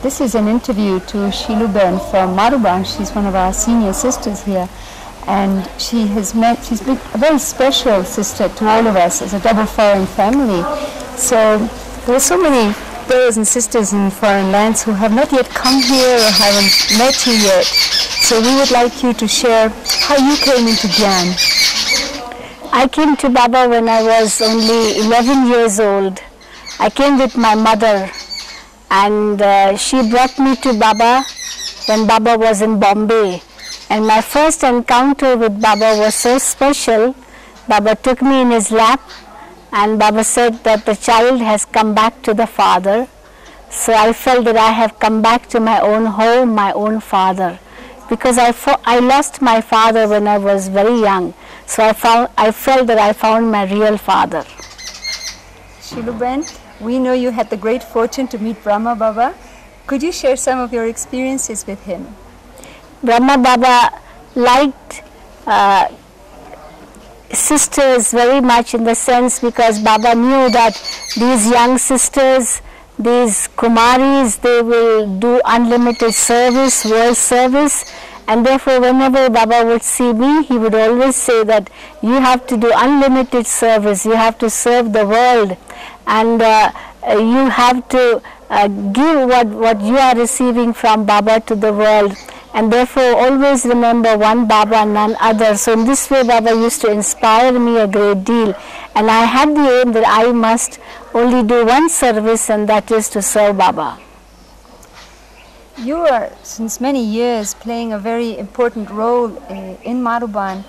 This is an interview to Shielu from Madhuban. She's one of our senior sisters here, and she's been a very special sister to all of us as a double foreign family. So there are so many brothers and sisters in foreign lands who have not yet come here or haven't met you yet. So we would like you to share how you came into Gyan. I came to Baba when I was only 11 years old. I came with my mother, and she brought me to Baba when Baba was in Bombay. And my first encounter with Baba was so special. Baba took me in his lap, and Baba said that the child has come back to the father. So I felt that I have come back to my own home, my own father, because I lost my father when I was very young. So I felt that I found my real father. Shielu, we know you had the great fortune to meet Brahma Baba. Could you share some of your experiences with him? Brahma Baba liked sisters very much, in the sense because Baba knew that these young sisters, these Kumaris, they will do unlimited service, world service, and therefore whenever Baba would see me, he would always say that you have to do unlimited service, you have to serve the world, and you have to give what you are receiving from Baba to the world. And therefore always remember one Baba, none other. So in this way Baba used to inspire me a great deal, and I had the aim that I must only do one service, and that is to serve Baba. You are since many years playing a very important role in Madhuban,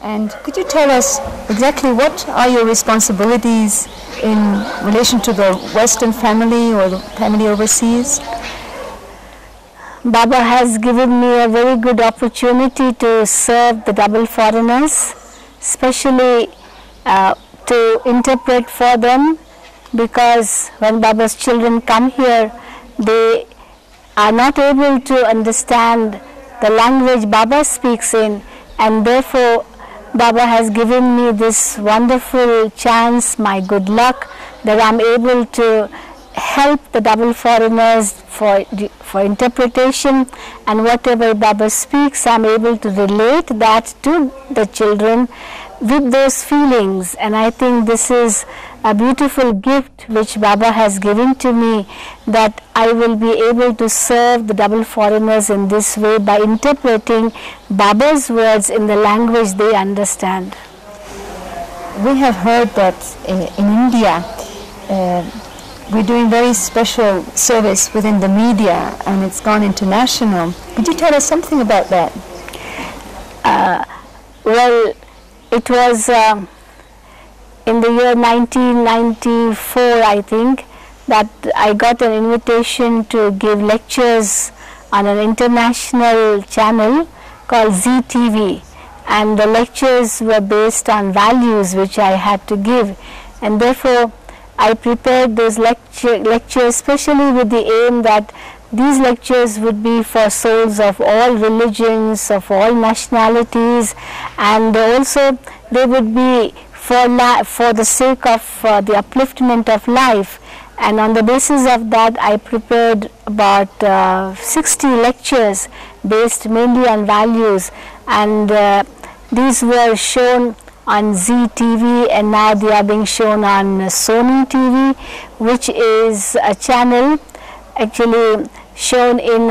and could you tell us exactly what are your responsibilities in relation to the Western family or the family overseas? Baba has given me a very good opportunity to serve the double foreigners, especially to interpret for them, because when Baba's children come here, they are not able to understand the language Baba speaks in, and therefore Baba has given me this wonderful chance, my good luck, that I am able to help the double foreigners for interpretation, and whatever Baba speaks, I am able to relate that to the children with those feelings. And I think this is a beautiful gift which Baba has given to me, that I will be able to serve the double foreigners in this way by interpreting Baba's words in the language they understand. We have heard that in India we're doing very special service within the media, and it's gone international. Could you tell us something about that? Well, it was in the year 1994, I think, that I got an invitation to give lectures on an international channel called ZTV, and the lectures were based on values which I had to give, and therefore I prepared those lectures especially with the aim that these lectures would be for souls of all religions, of all nationalities, and also they would be for the sake of the upliftment of life. And on the basis of that, I prepared about 60 lectures based mainly on values, and these were shown on ZTV, and now they are being shown on Sony TV, which is a channel actually shown in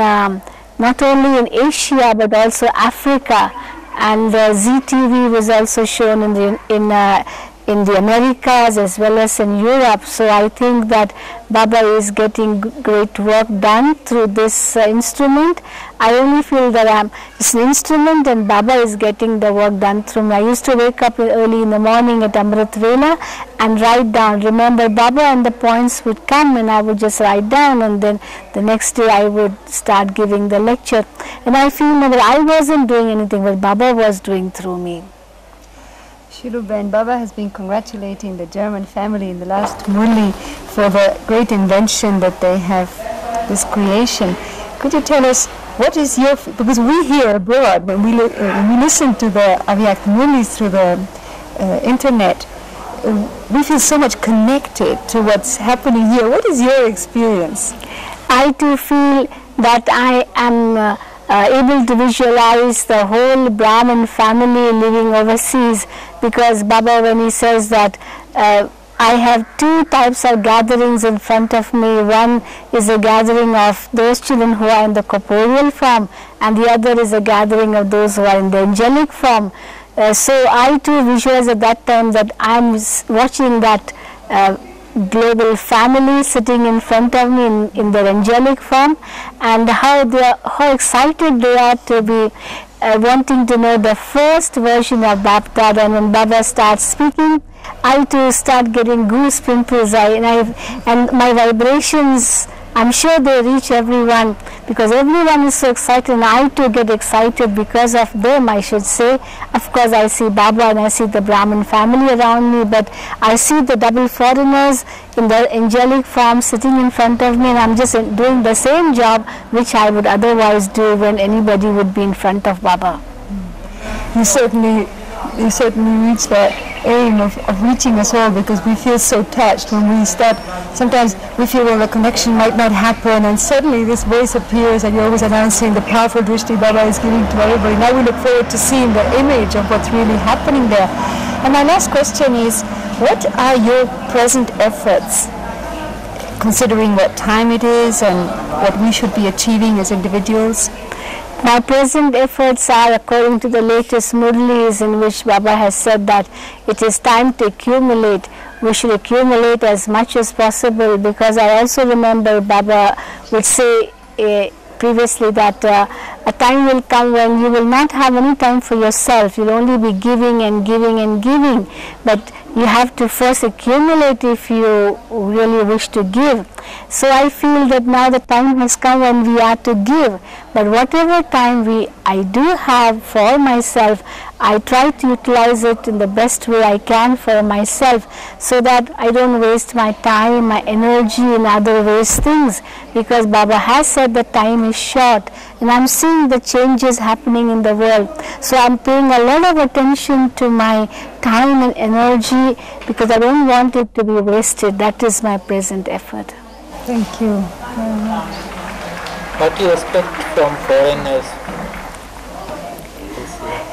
not only in Asia but also Africa, and ZTV was also shown in the Americas as well as in Europe. So I think that Baba is getting great work done through this instrument. I only feel that it's an instrument and Baba is getting the work done through me. I used to wake up early in the morning at Amrit Vela and write down, remember Baba, and the points would come and I would just write down, and then the next day I would start giving the lecture. And I feel that I wasn't doing anything, but Baba was doing through me. Shielu, Baba has been congratulating the German family in the last Murli for the great invention that they have, this creation. Could you tell us what is your, because we hear abroad when we listen to the Avyak Murlis through the internet, we feel so much connected to what's happening here. What is your experience? I too feel that I am able to visualize the whole Brahmin family living overseas, because Baba, when he says that I have two types of gatherings in front of me. One is a gathering of those children who are in the corporeal form, and the other is a gathering of those who are in the angelic form. So I too visualize at that time that I am watching that global family sitting in front of me in their angelic form, and how excited they are to be wanting to know the first version of Baptad. And when Baba starts speaking, I too start getting goose pimples, and my vibrations, I'm sure they reach everyone, because everyone is so excited, and I too get excited because of them, I should say. Of course, I see Baba and I see the Brahmin family around me, but I see the double foreigners in their angelic form sitting in front of me, and I'm just doing the same job which I would otherwise do when anybody would be in front of Baba. You certainly reach that aim of reaching us all, because we feel so touched when we start. Sometimes we feel, well, the connection might not happen, and suddenly this voice appears and you're always announcing the powerful drishti Baba is giving to everybody. Now we look forward to seeing the image of what's really happening there. And my last question is, what are your present efforts, considering what time it is and what we should be achieving as individuals? My present efforts are according to the latest Murlis, in which Baba has said that it is time to accumulate. We should accumulate as much as possible, because I also remember Baba would say previously that a time will come when you will not have any time for yourself. You will only be giving and giving and giving, but you have to first accumulate if you really wish to give. So I feel that now the time has come when we are to give, but whatever time I do have for myself, I try to utilize it in the best way I can for myself, so that I don't waste my time, my energy in other ways things, because Baba has said that time is short, and I'm seeing the changes happening in the world. So I'm paying a lot of attention to my time and energy, because I don't want it to be wasted. That is my present effort. Thank you very much. What do you expect from foreigners?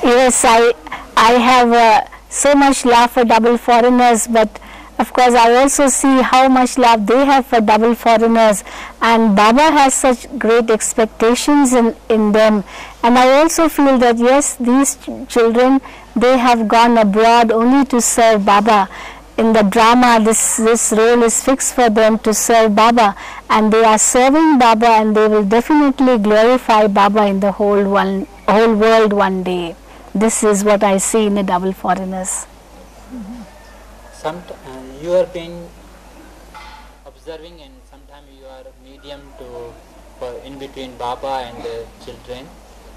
Yes, I have so much love for double foreigners, but of course I also see how much love they have for double foreigners, and Baba has such great expectations in them. And I also feel that yes, these children, they have gone abroad only to serve Baba. In the drama, this role is fixed for them to serve Baba, and they are serving Baba, and they will definitely glorify Baba in the whole world one day. This is what I see in the double foreigners. You have been observing, and sometimes you are medium in between Baba and the children.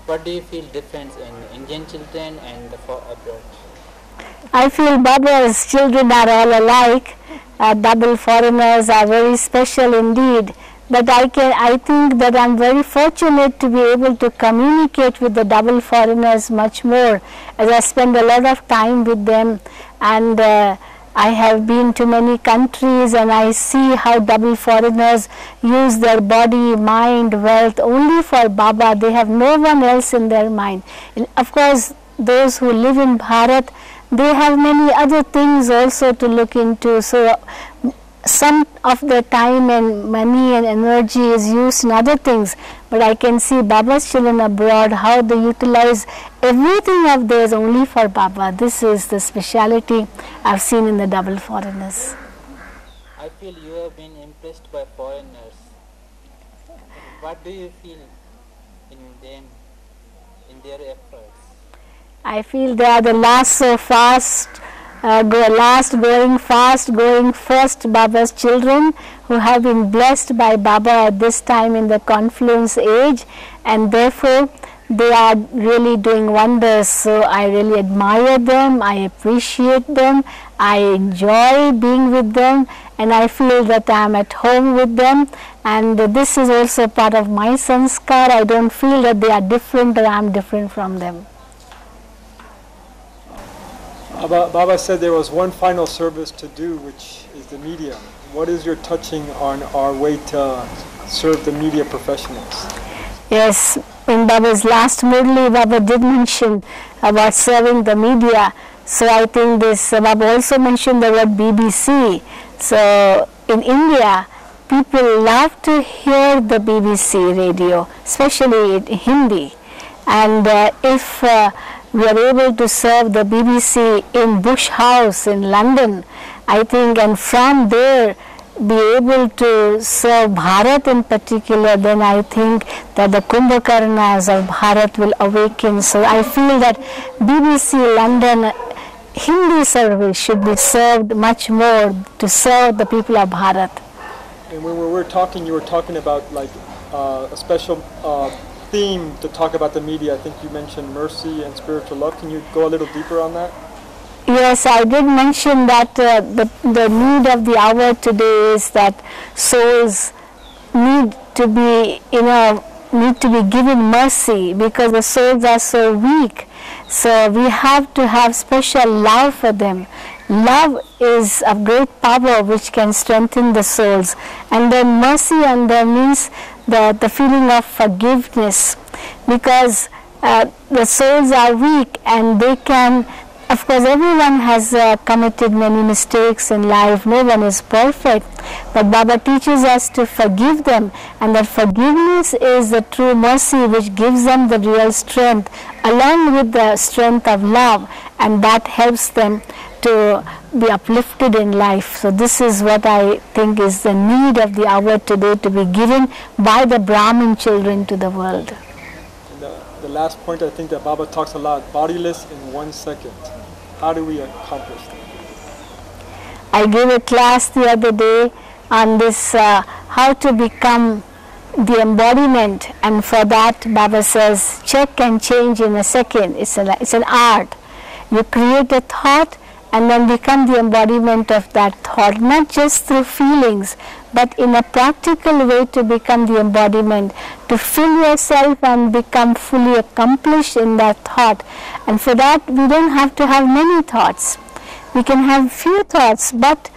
What do you feel difference in Indian children and the abroad? I feel Baba's children are all alike. Double foreigners are very special indeed. But I think that I'm very fortunate to be able to communicate with the double foreigners much more, as I spend a lot of time with them, and I have been to many countries, and I see how double foreigners use their body, mind, wealth only for Baba. They have no one else in their mind. And of course, those who live in Bharat, they have many other things also to look into. So some of their time and money and energy is used in other things, but I can see Baba's children abroad, how they utilize everything of theirs only for Baba. This is the speciality I've seen in the double foreigners. I feel you have been impressed by foreigners. What do you feel in them, in their efforts? I feel they are the last so fast, going fast, going first Baba's children, who have been blessed by Baba at this time in the confluence age, and therefore they are really doing wonders. So I really admire them, I appreciate them, I enjoy being with them, and I feel that I am at home with them, and this is also part of my sanskar. I don't feel that they are different or I am different from them. Baba said there was one final service to do, which is the medium. What is your touching on our way to serve the media professionals? Yes, in Baba's last Murli, Baba did mention about serving the media. So I think this, Baba also mentioned the word BBC. So in India, people love to hear the BBC radio, especially in Hindi. And if we are able to serve the BBC in Bush House in London, I think, and from there be able to serve Bharat in particular, then I think that the Kumbhakarnas of Bharat will awaken. So I feel that BBC London Hindi service should be served much more to serve the people of Bharat. And when we were talking, you were talking about like a special theme to talk about the media. I think you mentioned mercy and spiritual love. Can you go a little deeper on that? Yes, I did mention that the need of the hour today is that souls need to be, need to be given mercy because the souls are so weak. So we have to have special love for them. Love is of great power which can strengthen the souls. And then mercy on them means the feeling of forgiveness, because the souls are weak and they can, of course everyone has committed many mistakes in life, no one is perfect, but Baba teaches us to forgive them, and that forgiveness is the true mercy which gives them the real strength along with the strength of love, and that helps them to be uplifted in life. So this is what I think is the need of the hour today, to be given by the Brahmin children to the world. And the last point, I think that Baba talks a lot, bodiless in 1 second. How do we accomplish that? I gave a class the other day on this, how to become the embodiment, and for that Baba says, check and change in a second. It's an art. You create a thought and then become the embodiment of that thought, not just through feelings, but in a practical way to become the embodiment, to fill yourself and become fully accomplished in that thought. And for that we don't have to have many thoughts. We can have few thoughts, but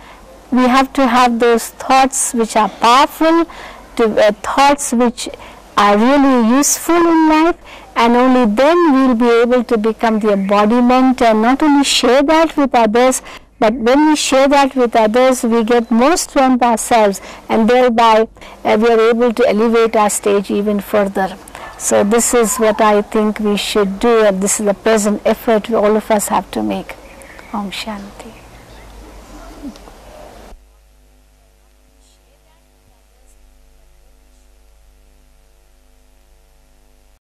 we have to have those thoughts which are powerful, thoughts which are really useful in life, and only then we will be able to become the embodiment and not only share that with others, but when we share that with others, we get more strength ourselves, and thereby we are able to elevate our stage even further. So this is what I think we should do, and this is the present effort all of us have to make. Om Shanti.